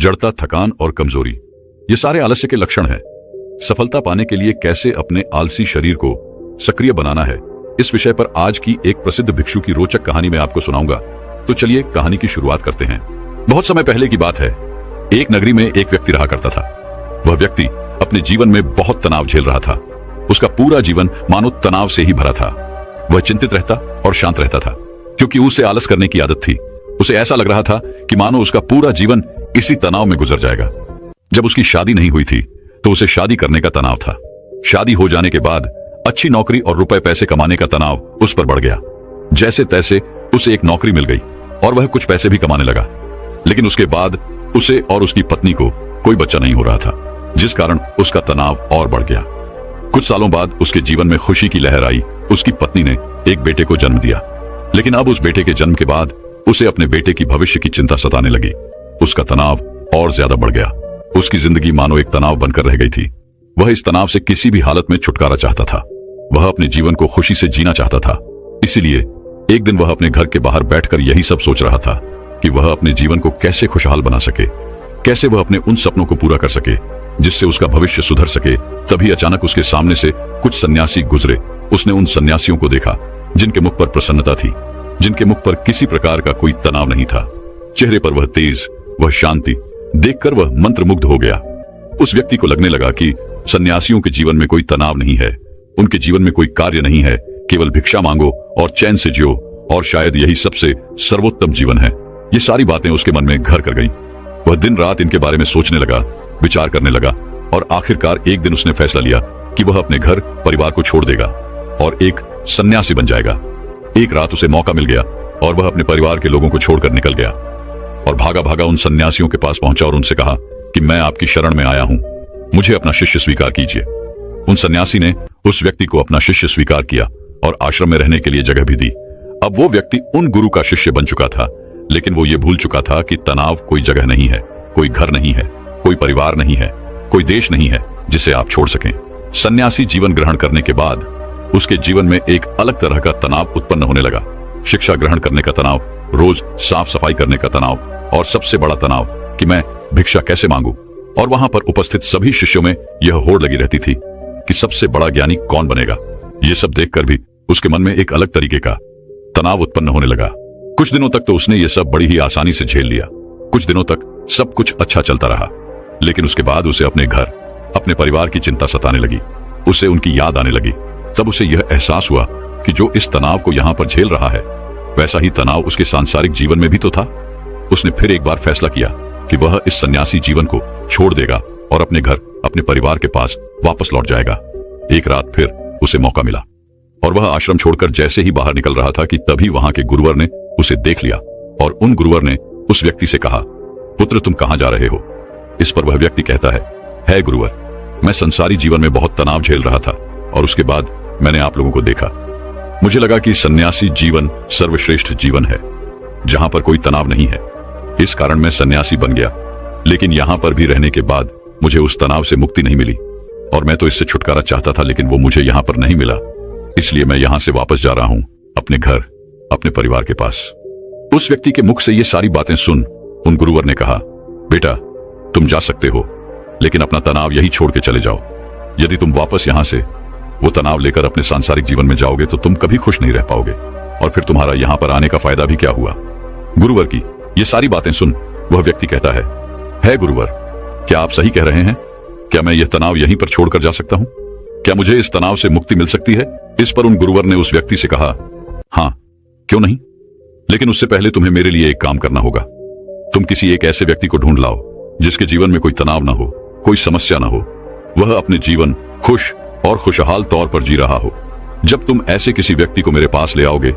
जड़ता, थकान और कमजोरी, ये सारे आलस्य के लक्षण हैं। सफलता पाने के लिए कैसे अपने आलसी शरीर को सक्रिय बनाना है, इस विषय पर आज की एक प्रसिद्ध भिक्षु की रोचक कहानी मैं आपको सुनाऊंगा। तो चलिए कहानी की शुरुआत करते हैं। बहुत समय पहले की बात है। एक नगरी में एक व्यक्ति रहा करता था। वह व्यक्ति अपने जीवन में बहुत तनाव झेल रहा था। उसका पूरा जीवन मानो तनाव से ही भरा था। वह चिंतित रहता और शांत रहता था, क्योंकि उसे आलस करने की आदत थी। उसे ऐसा लग रहा था कि मानो उसका पूरा जीवन इसी तनाव में गुजर जाएगा। जब उसकी शादी नहीं हुई थी तो उसे शादी करने का तनाव था। शादी हो जाने के बाद अच्छी नौकरी और रुपए पैसे कमाने का तनाव उस पर बढ़ गया। जैसे तैसे उसे एक नौकरी मिल गई और वह कुछ पैसे भी कमाने लगा। लेकिन उसके बाद उसे और उसकी पत्नी को कोई बच्चा नहीं हो रहा था, जिस कारण उसका तनाव और बढ़ गया। कुछ सालों बाद उसके जीवन में खुशी की लहर आई। उसकी पत्नी ने एक बेटे को जन्म दिया। लेकिन अब उस बेटे के जन्म के बाद उसे अपने बेटे की भविष्य की चिंता सताने लगी। उसका तनाव और ज्यादा बढ़ गया। उसकी जिंदगी मानो एक तनाव बनकर रह गई थी। वह इस तनाव से किसी भी हालत में छुटकारा चाहता था। वह अपने जीवन को खुशी से जीना चाहता था। इसीलिए एक दिन वह अपने घर के बाहर बैठकर यही सब सोच रहा था कि वह अपने जीवन को कैसे खुशहाल बना सके, कैसे वह अपने उन सपनों को पूरा कर सके जिससे उसका भविष्य सुधर सके। तभी अचानक उसके सामने से कुछ सन्यासी गुजरे। उसने उन सन्यासियों को देखा जिनके मुख पर प्रसन्नता थी, जिनके मुख पर किसी प्रकार का कोई तनाव नहीं था। चेहरे पर वह तेज, वह शांति देखकर वह मंत्रमुग्ध हो गया। उस व्यक्ति को लगने लगा कि सन्यासियों के जीवन में कोई तनाव नहीं है, उनके जीवन में कोई कार्य नहीं है, केवल भिक्षा मांगो और चैन से जियो, और शायद यही सबसे सर्वोत्तम जीवन है। ये सारी बातें उसके मन में घर कर गईं। वह दिन रात इनके बारे में सोचने लगा, विचार करने लगा, और आखिरकार एक दिन उसने फैसला लिया कि वह अपने घर परिवार को छोड़ देगा और एक सन्यासी बन जाएगा। एक रात उसे मौका मिल गया और वह अपने परिवार के लोगों को छोड़कर निकल गया और भागा भागा उन सन्यासियों के पास पहुंचा और उनसे कहा कि मैं आपकी शरण में आया हूं, मुझे अपना शिष्य स्वीकार कीजिए। उन सन्यासी ने उस व्यक्ति को अपना शिष्य स्वीकार किया और आश्रम में रहने के लिए जगह भी दी। अब वो व्यक्ति उन गुरु का शिष्य बन चुका था, लेकिन वो ये भूल चुका था कि तनाव कोई जगह नहीं है, कोई घर नहीं है, कोई परिवार नहीं है, कोई देश नहीं है जिसे आप छोड़ सकें। सन्यासी जीवन ग्रहण करने के बाद उसके जीवन में एक अलग तरह का तनाव उत्पन्न होने लगा। शिक्षा ग्रहण करने का तनाव, रोज साफ सफाई करने का तनाव, और सबसे बड़ा तनाव कि मैं भिक्षा कैसे मांगू। और वहां पर उपस्थित सभी शिष्यों में यह होड़ लगी रहती थी कि सबसे बड़ा ज्ञानी कौन बनेगा। ये सब देखकर भी उसके मन में एक अलग तरीके का तनाव उत्पन्न होने लगा। कुछ दिनों तक तो उसने ये सब बड़ी ही आसानी से झेल लिया। कुछ दिनों तक सब कुछ अच्छा चलता रहा, लेकिन उसके बाद उसे अपने घर, अपने परिवार की चिंता सताने लगी। उसे उनकी याद आने लगी। तब उसे यह एहसास हुआ कि जो इस तनाव को यहाँ पर झेल रहा है, वैसा ही तनाव उसके सांसारिक जीवन में भी तो था। उसने फिर एक बार फैसला किया कि वह इस सन्यासी जीवन को छोड़ देगा और अपने घर, अपने परिवार के पास वापस लौट जाएगा। एक रात फिर उसे मौका मिला और वह आश्रम छोड़कर जैसे ही बाहर निकल रहा था कि तभी वहां के गुरुवर ने उसे देख लिया और उन गुरुवर ने उस व्यक्ति से कहा, पुत्र तुम कहां जा रहे हो? इस पर वह व्यक्ति कहता है गुरुवर, मैं संसारी जीवन में बहुत तनाव झेल रहा था और उसके बाद मैंने आप लोगों को देखा। मुझे लगा कि सन्यासी जीवन सर्वश्रेष्ठ जीवन है, जहां पर कोई तनाव नहीं है। इस कारण मैं सन्यासी बन गया, लेकिन यहां पर भी रहने के बाद मुझे उस तनाव से मुक्ति नहीं मिली और मैं तो इससे छुटकारा चाहता था, लेकिन वो मुझे यहां पर नहीं मिला। इसलिए मैं यहां से वापस जा रहा हूं अपने घर, अपने परिवार के पास। उस व्यक्ति के मुख से ये सारी बातें सुन उन गुरुवर ने कहा, बेटा तुम जा सकते हो, लेकिन अपना तनाव यही छोड़ के चले जाओ। यदि तुम वापस यहां से वो तनाव लेकर अपने सांसारिक जीवन में जाओगे तो तुम कभी खुश नहीं रह पाओगे, और फिर तुम्हारा यहां पर आने का फायदा भी क्या हुआ। गुरुवर की ये सारी बातें सुन वह व्यक्ति कहता है गुरुवर, क्या आप सही कह रहे हैं? क्या मैं यह तनाव यहीं पर छोड़कर जा सकता हूं? क्या मुझे इस तनाव से मुक्ति मिल सकती है? इस पर उन गुरुवर ने उस व्यक्ति से कहा, हां क्यों नहीं, लेकिन उससे पहले तुम्हें मेरे लिए एक काम करना होगा। तुम किसी एक ऐसे व्यक्ति को ढूंढ लाओ जिसके जीवन में कोई तनाव ना हो, कोई समस्या ना हो, वह अपने जीवन खुश और खुशहाल तौर पर जी रहा हो। जब तुम ऐसे किसी व्यक्ति को मेरे पास ले आओगे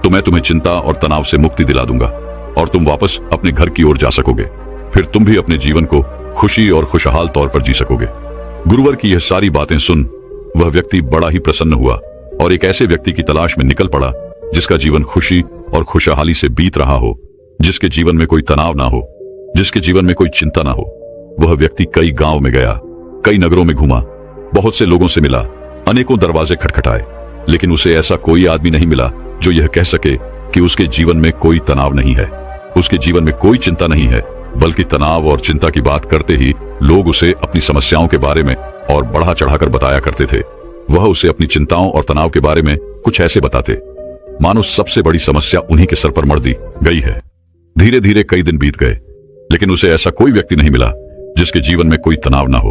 तो मैं तुम्हें चिंता और तनाव से मुक्ति दिला दूंगा और तुम वापस अपने घर की ओर जा सकोगे। फिर तुम भी अपने जीवन को खुशी और खुशहाल तौर पर जी सकोगे। गुरुवर की यह सारी बातें सुन वह व्यक्ति बड़ा ही प्रसन्न हुआ और एक ऐसे व्यक्ति की तलाश में निकल पड़ा जिसका जीवन खुशी और खुशहाली से बीत रहा हो, जिसके जीवन में कोई तनाव ना हो, जिसके जीवन में कोई चिंता ना हो। वह व्यक्ति कई गांव में गया, कई नगरों में घूमा, बहुत से लोगों से मिला, अनेकों दरवाजे खटखटाए, लेकिन उसे ऐसा कोई आदमी नहीं मिला जो यह कह सके कि उसके जीवन में कोई तनाव नहीं है, उसके जीवन में कोई चिंता नहीं है, बल्कि तनाव और चिंता की बात करते ही लोग उसे अपनी समस्याओं के बारे में और बढ़ा चढ़ाकर बताया करते थे। वह उसे अपनी चिंताओं और तनाव के बारे में कुछ ऐसे बताते मानो सबसे बड़ी समस्या उन्हीं के सर पर मढ़ दी गई है। धीरे धीरे कई दिन बीत गए, लेकिन उसे ऐसा कोई व्यक्ति नहीं मिला जिसके जीवन में कोई तनाव ना हो।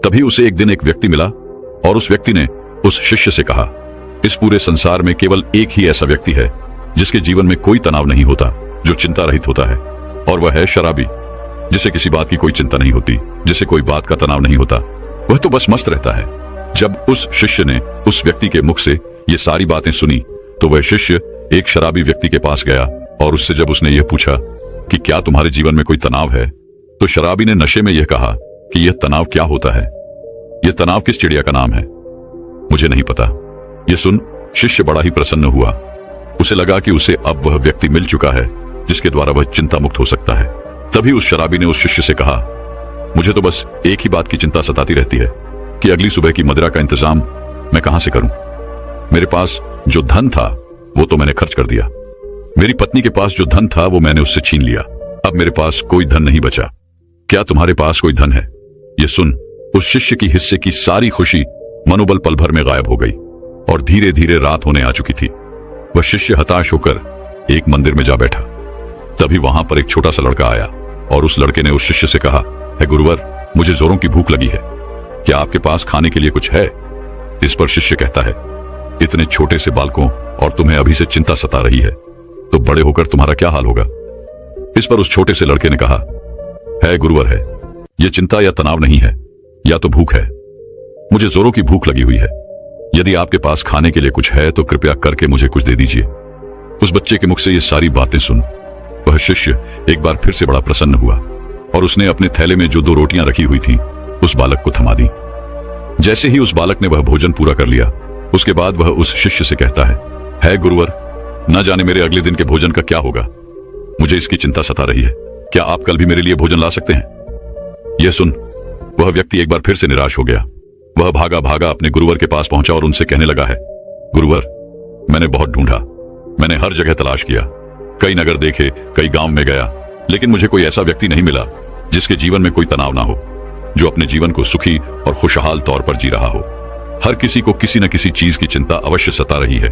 तभी उसे एक दिन एक व्यक्ति मिला और उस व्यक्ति ने उस शिष्य से कहा, इस पूरे संसार में केवल एक ही ऐसा व्यक्ति है जिसके जीवन में कोई तनाव नहीं होता, जो चिंता रहित होता है, और वह है शराबी, जिसे किसी बात की कोई चिंता नहीं होती, जिसे कोई बात का तनाव नहीं होता। वह तो बस मस्त रहता है। जब उस शिष्य ने उस व्यक्ति के मुख से ये सारी बातें सुनी तो वह शिष्य एक शराबी व्यक्ति के पास गया और उससे जब उसने यह पूछा कि क्या तुम्हारे जीवन में कोई तनाव है, तो शराबी ने नशे में यह कहा कि यह तनाव क्या होता है, यह तनाव किस चिड़िया का नाम है, मुझे नहीं पता। यह सुन शिष्य बड़ा ही प्रसन्न हुआ। उसे लगा कि उसे अब वह व्यक्ति मिल चुका है जिसके द्वारा वह चिंता मुक्त हो सकता है। तभी उस शराबी ने उस शिष्य से कहा, मुझे तो बस एक ही बात की चिंता सताती रहती है कि अगली सुबह की मदिरा का इंतजाम मैं कहां से करूं। मेरे पास जो धन था वो तो मैंने खर्च कर दिया, मेरी पत्नी के पास जो धन था वो मैंने उससे छीन लिया, अब मेरे पास कोई धन नहीं बचा। क्या तुम्हारे पास कोई धन है? यह सुन उस शिष्य की हिस्से की सारी खुशी मनोबल पल भर में गायब हो गई और धीरे धीरे रात होने आ चुकी थी। वह शिष्य हताश होकर एक मंदिर में जा बैठा। तभी वहां पर एक छोटा सा लड़का आया और उस लड़के ने उस शिष्य से कहा, है गुरुवर, मुझे जोरों की भूख लगी है, क्या आपके पास खाने के लिए कुछ है? इस पर शिष्य कहता है, इतने छोटे से बालकों और तुम्हें अभी से चिंता सता रही है तो बड़े होकर तुम्हारा क्या हाल होगा। इस पर उस छोटे से लड़के ने कहा, है गुरुवर, है यह चिंता या तनाव नहीं है, या तो भूख है, मुझे जोरों की भूख लगी हुई है। यदि आपके पास खाने के लिए कुछ है तो कृपया करके मुझे कुछ दे दीजिए। उस बच्चे के मुख से ये सारी बातें सुन वह शिष्य एक बार फिर से बड़ा प्रसन्न हुआ और उसने अपने थैले में जो 2 रोटियां रखी हुई थी उस बालक को थमा दी। जैसे ही उस बालक ने वह भोजन पूरा कर लिया उसके बाद वह उस शिष्य से कहता है गुरुवर, न जाने मेरे अगले दिन के भोजन का क्या होगा, मुझे इसकी चिंता सता रही है, क्या आप कल भी मेरे लिए भोजन ला सकते हैं? यह सुन वह व्यक्ति एक बार फिर से निराश हो गया। वह भागा भागा अपने गुरुवर के पास पहुंचा और उनसे कहने लगा, है गुरुवर, मैंने बहुत ढूंढा, मैंने हर जगह तलाश किया, कई नगर देखे, कई गांव में गया, लेकिन मुझे कोई ऐसा व्यक्ति नहीं मिला जिसके जीवन में कोई तनाव ना हो, जो अपने जीवन को सुखी और खुशहाल तौर पर जी रहा हो। हर किसी को किसी न किसी चीज की चिंता अवश्य सता रही है।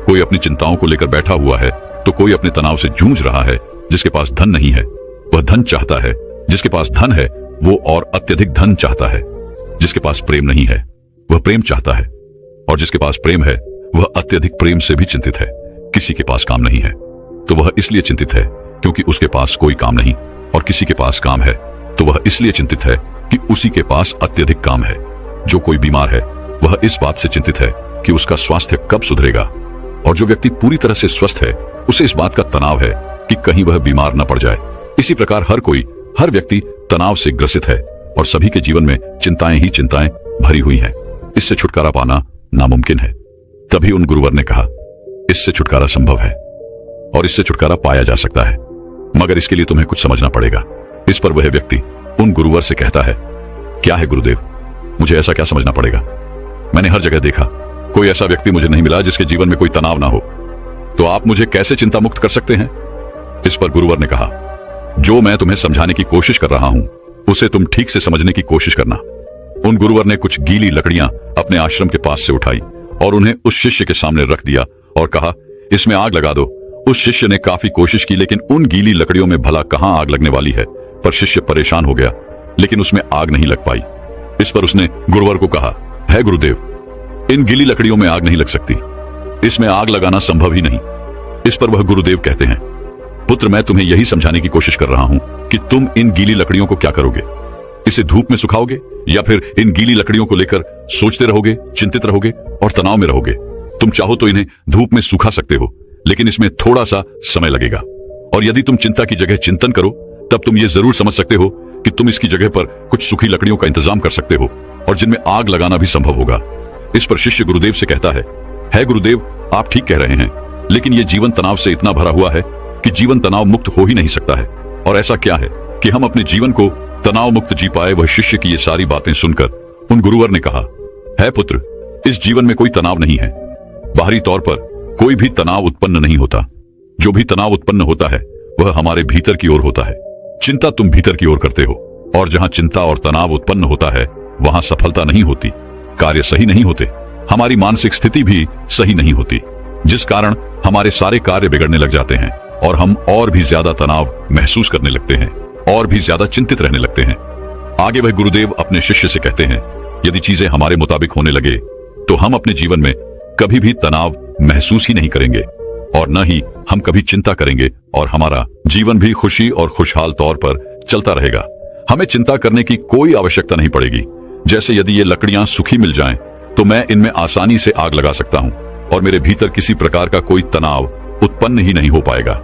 कोई अपनी चिंताओं को लेकर बैठा हुआ है तो कोई अपने तनाव से जूझ रहा है। जिसके पास धन नहीं है वह धन चाहता है, जिसके पास धन है वो और अत्यधिक धन चाहता है। जिसके पास प्रेम नहीं है वह प्रेम चाहता है, और जिसके पास प्रेम है वह अत्यधिक प्रेम से भी चिंतित है। किसी के पास काम नहीं है तो वह इसलिए चिंतित है क्योंकि उसके पास कोई काम नहीं, और किसी के पास काम है तो वह इसलिए चिंतित है कि उसी के पास अत्यधिक काम है। जो कोई बीमार है वह इस बात से चिंतित है कि उसका स्वास्थ्य कब सुधरेगा, और जो व्यक्ति पूरी तरह से स्वस्थ है उसे इस बात का तनाव है कि कहीं वह बीमार न पड़ जाए। इसी प्रकार हर व्यक्ति तनाव से ग्रसित है और सभी के जीवन में चिंताएं ही चिंताएं भरी हुई हैं। इससे छुटकारा पाना नामुमकिन है। तभी उन गुरुवर ने कहा, इससे छुटकारा संभव है और इससे छुटकारा पाया जा सकता है, मगर इसके लिए तुम्हें कुछ समझना पड़ेगा। इस पर वह व्यक्ति उन गुरुवर से कहता है, क्या है गुरुदेव, मुझे ऐसा क्या समझना पड़ेगा? मैंने हर जगह देखा, कोई ऐसा व्यक्ति मुझे नहीं मिला जिसके जीवन में कोई तनाव ना हो, तो आप मुझे कैसे चिंता मुक्त कर सकते हैं? इस पर गुरुवर ने कहा, जो मैं तुम्हें समझाने की कोशिश कर रहा हूं उसे तुम ठीक से समझने की कोशिश करना। उन गुरुवर ने कुछ गीली लकड़ियां अपने आश्रम के पास से उठाई और उन्हें उस शिष्य के सामने रख दिया और कहा, इसमें आग लगा दो। उस शिष्य ने काफी कोशिश की, लेकिन उन गीली लकड़ियों में भला कहां आग लगने वाली है। पर शिष्य परेशान हो गया, लेकिन उसमें आग नहीं लग पाई। इस पर उसने गुरुवर को कहा, है गुरुदेव, इन गीली लकड़ियों में आग नहीं लग सकती, इसमें आग लगाना संभव ही नहीं। इस पर वह गुरुदेव कहते हैं, पुत्र, मैं तुम्हें यही समझाने की कोशिश कर रहा हूं कि तुम इन गीली लकड़ियों को क्या करोगे। इसे धूप में सुखाओगे या फिर इन गीली लकड़ियों को लेकर सोचते रहोगे, चिंतित रहोगे और तनाव में रहोगे। तुम चाहो तो इन्हें धूप में सुखा सकते हो, लेकिन इसमें थोड़ा सा समय लगेगा। और यदि तुम चिंता की जगह चिंतन करो तब तुम ये जरूर समझ सकते हो कि तुम इसकी जगह पर कुछ सूखी लकड़ियों का इंतजाम कर सकते हो और जिनमें आग लगाना भी संभव होगा। इस पर शिष्य गुरुदेव से कहता है गुरुदेव, आप ठीक कह रहे हैं, लेकिन ये जीवन तनाव से इतना भरा हुआ है कि जीवन तनाव मुक्त हो ही नहीं सकता है। और ऐसा क्या है कि हम अपने जीवन को तनाव मुक्त जी पाए? वह शिष्य की ये सारी बातें सुनकर उन गुरुवर ने कहा, है पुत्र, इस जीवन में कोई तनाव नहीं है। बाहरी तौर पर कोई भी तनाव उत्पन्न नहीं होता। जो भी तनाव उत्पन्न होता है वह हमारे भीतर की ओर होता है। चिंता तुम भीतर की ओर करते हो, और जहां चिंता और तनाव उत्पन्न होता है वहां सफलता नहीं होती, कार्य सही नहीं होते, हमारी मानसिक स्थिति भी सही नहीं होती, जिस कारण हमारे सारे कार्य बिगड़ने लग जाते हैं और हम और भी ज्यादा तनाव महसूस करने लगते हैं और भी ज्यादा चिंतित रहने लगते हैं। आगे वह गुरुदेव अपने शिष्य से कहते हैं, यदि चीजें हमारे मुताबिक होने लगे तो हम अपने जीवन में कभी भी तनाव महसूस ही नहीं करेंगे और न ही हम कभी चिंता करेंगे और हमारा जीवन भी खुशी और खुशहाल तौर पर चलता रहेगा। हमें चिंता करने की कोई आवश्यकता नहीं पड़ेगी। जैसे यदि ये लकड़ियां सूखी मिल जाएं, तो मैं इनमें आसानी से आग लगा सकता हूं और मेरे भीतर किसी प्रकार का कोई तनाव उत्पन्न ही नहीं हो पाएगा।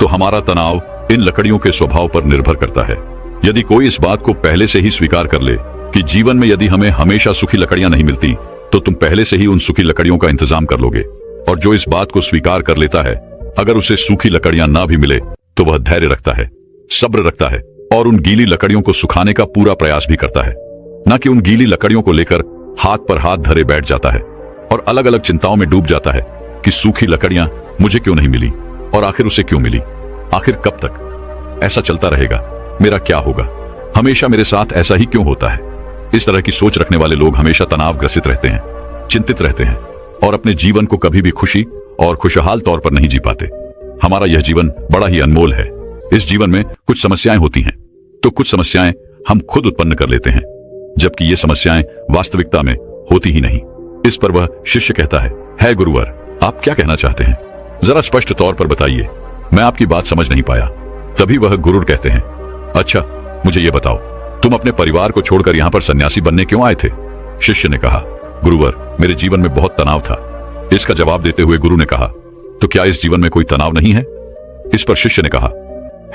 तो हमारा तनाव इन लकड़ियों के स्वभाव पर निर्भर करता है। यदि कोई इस बात को पहले से ही स्वीकार कर ले कि जीवन में यदि हमें हमेशा सूखी लकड़ियां नहीं मिलती, तो तुम पहले से ही उन सूखी लकड़ियों का इंतजाम कर लोगे। और जो इस बात को स्वीकार कर लेता है, अगर उसे सूखी लकड़ियां ना भी मिले तो वह धैर्य रखता है, सब्र रखता है और उन गीली लकड़ियों को सुखाने का पूरा प्रयास भी करता है, न कि उन गीली लकड़ियों को लेकर हाथ पर हाथ धरे बैठ जाता है और अलग अलग चिंताओं में डूब जाता है कि सूखी लकड़ियां मुझे क्यों नहीं मिली और आखिर उसे क्यों मिली, आखिर कब तक ऐसा चलता रहेगा, मेरा क्या होगा, हमेशा मेरे साथ ऐसा ही क्यों होता है। इस तरह की सोच रखने वाले लोग हमेशा तनावग्रसित रहते हैं, चिंतित रहते हैं और अपने जीवन को कभी भी खुशी और खुशहाल तौर पर नहीं जी पाते। हमारा यह जीवन बड़ा ही अनमोल है। इस जीवन में कुछ समस्याएं होती हैं, तो कुछ समस्याएं हम खुद उत्पन्न कर लेते हैं, जबकि ये समस्याएं वास्तविकता में होती ही नहीं। इस पर वह शिष्य कहता है गुरुवर, आप क्या कहना चाहते हैं, जरा स्पष्ट तौर पर बताइए, मैं आपकी बात समझ नहीं पाया। तभी वह गुरुर कहते हैं, अच्छा मुझे ये बताओ, तुम अपने परिवार को छोड़कर यहाँ पर सन्यासी बनने क्यों आए थे? शिष्य ने कहा, गुरुवर, मेरे जीवन में बहुत तनाव था। इसका जवाब देते हुए गुरु ने कहा, तो क्या इस जीवन में कोई तनाव नहीं है? इस पर शिष्य ने कहा,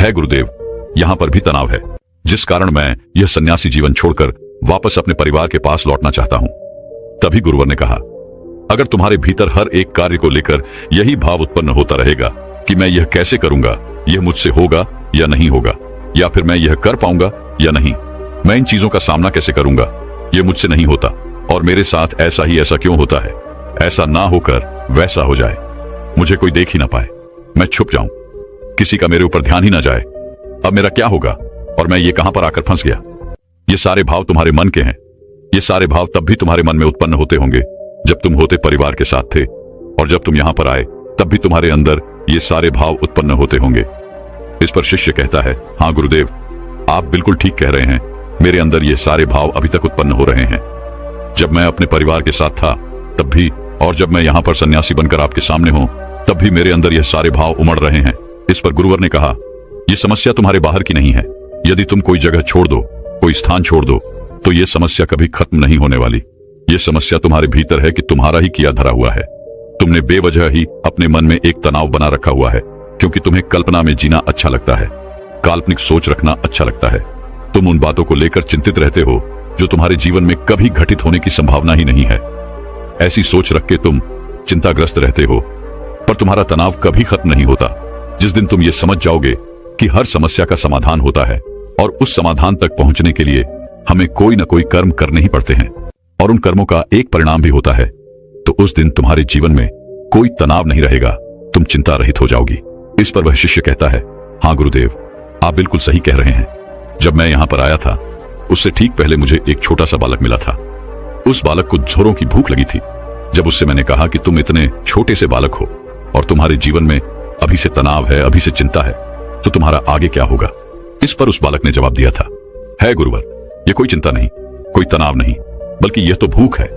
है गुरुदेव, यहाँ पर भी तनाव है, जिस कारण मैं यह सन्यासी जीवन छोड़कर वापस अपने परिवार के पास लौटना चाहता हूँ। तभी गुरुवर ने कहा, अगर तुम्हारे भीतर हर एक कार्य को लेकर यही भाव उत्पन्न होता रहेगा कि मैं यह कैसे करूंगा, यह मुझसे होगा या नहीं होगा, या फिर मैं यह कर पाऊंगा या नहीं, मैं इन चीजों का सामना कैसे करूंगा, यह मुझसे नहीं होता और मेरे साथ ऐसा ही ऐसा क्यों होता है, ऐसा ना होकर वैसा हो जाए, मुझे कोई देख ही ना पाए, मैं छुप जाऊं, किसी का मेरे ऊपर ध्यान ही ना जाए, अब मेरा क्या होगा और मैं ये कहां पर आकर फंस गया। ये सारे भाव तुम्हारे मन के हैं। ये सारे भाव तब भी तुम्हारे मन में उत्पन्न होते होंगे जब तुम होते परिवार के साथ थे, और जब तुम यहां पर आए तब भी तुम्हारे अंदर ये सारे भाव उत्पन्न होते होंगे। इस पर शिष्य कहता है, हाँ गुरुदेव, आप बिल्कुल ठीक कह रहे हैं, मेरे अंदर ये सारे भाव अभी तक उत्पन्न हो रहे हैं। जब मैं अपने परिवार के साथ था तब भी, और जब मैं यहाँ पर सन्यासी बनकर आपके सामने हूँ तब भी मेरे अंदर ये सारे भाव उमड़ रहे हैं। इस पर गुरुवर ने कहा, यह समस्या तुम्हारे बाहर की नहीं है। यदि तुम कोई जगह छोड़ दो, कोई स्थान छोड़ दो, तो यह समस्या कभी खत्म नहीं होने वाली। यह समस्या तुम्हारे भीतर है कि तुम्हारा ही किया धरा हुआ है। तुमने बेवजह ही अपने मन में एक तनाव बना रखा हुआ है, क्योंकि तुम्हें कल्पना में जीना अच्छा लगता है, काल्पनिक सोच रखना अच्छा लगता है। तुम उन बातों को लेकर चिंतित रहते हो जो तुम्हारे जीवन में कभी घटित होने की संभावना ही नहीं है। ऐसी सोच रख के तुम चिंताग्रस्त रहते हो, पर तुम्हारा तनाव कभी खत्म नहीं होता। जिस दिन तुम ये समझ जाओगे कि हर समस्या का समाधान होता है और उस समाधान तक पहुंचने के लिए हमें कोई न कोई कर्म करने ही पड़ते हैं, और उन कर्मों का एक परिणाम भी होता है, तो उस दिन तुम्हारे जीवन में कोई तनाव नहीं रहेगा, तुम चिंता रहित हो जाओगी। इस पर वह शिष्य कहता है, हाँ गुरुदेव, आप बिल्कुल सही कह रहे हैं। जब मैं यहाँ पर आया था उससे ठीक पहले मुझे एक छोटा सा बालक मिला था। उस बालक को जोरों की भूख लगी थी। जब उससे मैंने कहा कि तुम इतने छोटे से बालक हो और तुम्हारे जीवन में अभी से तनाव है, अभी से चिंता है, तो तुम्हारा आगे क्या होगा? इस पर उस बालक ने जवाब दिया था, है गुरुवर, ये कोई चिंता नहीं, कोई तनाव नहीं, बल्कि यह तो भूख है।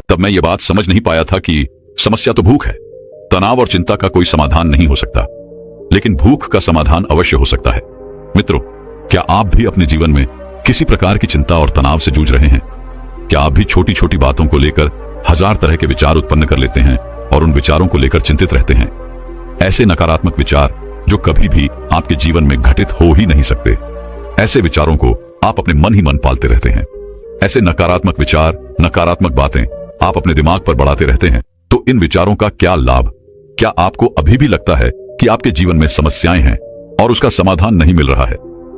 तब मैं ये बात समझ नहीं पाया था कि समस्या तो भूख है। तनाव और चिंता का कोई समाधान नहीं हो सकता, लेकिन भूख का समाधान अवश्य हो सकता है। मित्रों, क्या आप भी अपने जीवन में किसी प्रकार की चिंता और तनाव से जूझ रहे हैं? क्या आप भी छोटी छोटी बातों को लेकर हजार तरह के विचार उत्पन्न कर लेते हैं और उन विचारों को लेकर चिंतित रहते हैं? ऐसे नकारात्मक विचार जो कभी भी आपके जीवन में घटित हो ही नहीं सकते, ऐसे विचारों को आप अपने मन ही मन पालते रहते हैं। ऐसे नकारात्मक विचार, नकारात्मक बातें आप अपने दिमाग पर बढ़ाते रहते हैं। तो इन विचारों का क्या लाभ? क्या आपको अभी भी लगता है कि आपके जीवन में समस्याएं हैं और उसका समाधान नहीं मिल रहा है?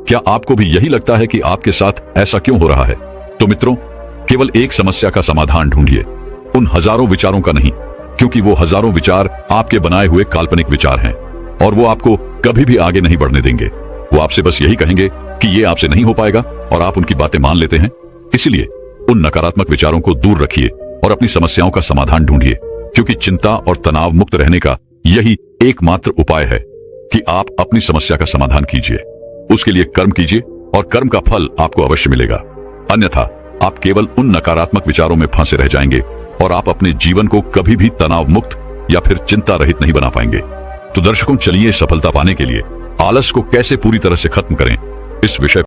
क्या आपको भी यही लगता है कि आपके साथ ऐसा क्यों हो रहा है? तो मित्रों, केवल एक समस्या का समाधान ढूंढिए, उन हजारों विचारों का नहीं, क्योंकि वो हजारों विचार आपके बनाए हुए काल्पनिक विचार हैं और वो आपको कभी भी आगे नहीं बढ़ने देंगे। वो आपसे बस यही कहेंगे कि ये आपसे नहीं हो पाएगा और आप उनकी बातें मान लेते हैं। इसलिए उन नकारात्मक विचारों को दूर रखिए और अपनी समस्याओं का समाधान ढूंढिए, क्योंकि चिंता और तनाव मुक्त रहने का यही एकमात्र उपाय है कि आप अपनी समस्या का समाधान कीजिए। उसके लिए कर्म कीजिए और कर्म का फल आपको अवश्य मिलेगा। अन्यथा आप केवल उन नकारात्मक विचारों में फंसे रह जाएंगे और आप अपने जीवन को कभी भी तनाव मुक्त या फिर चिंता रहित नहीं बना पाएंगे। तो दर्शकों, चलिए सफलता पाने के लिए आलस को कैसे पूरी तरह से खत्म करें, इस विषय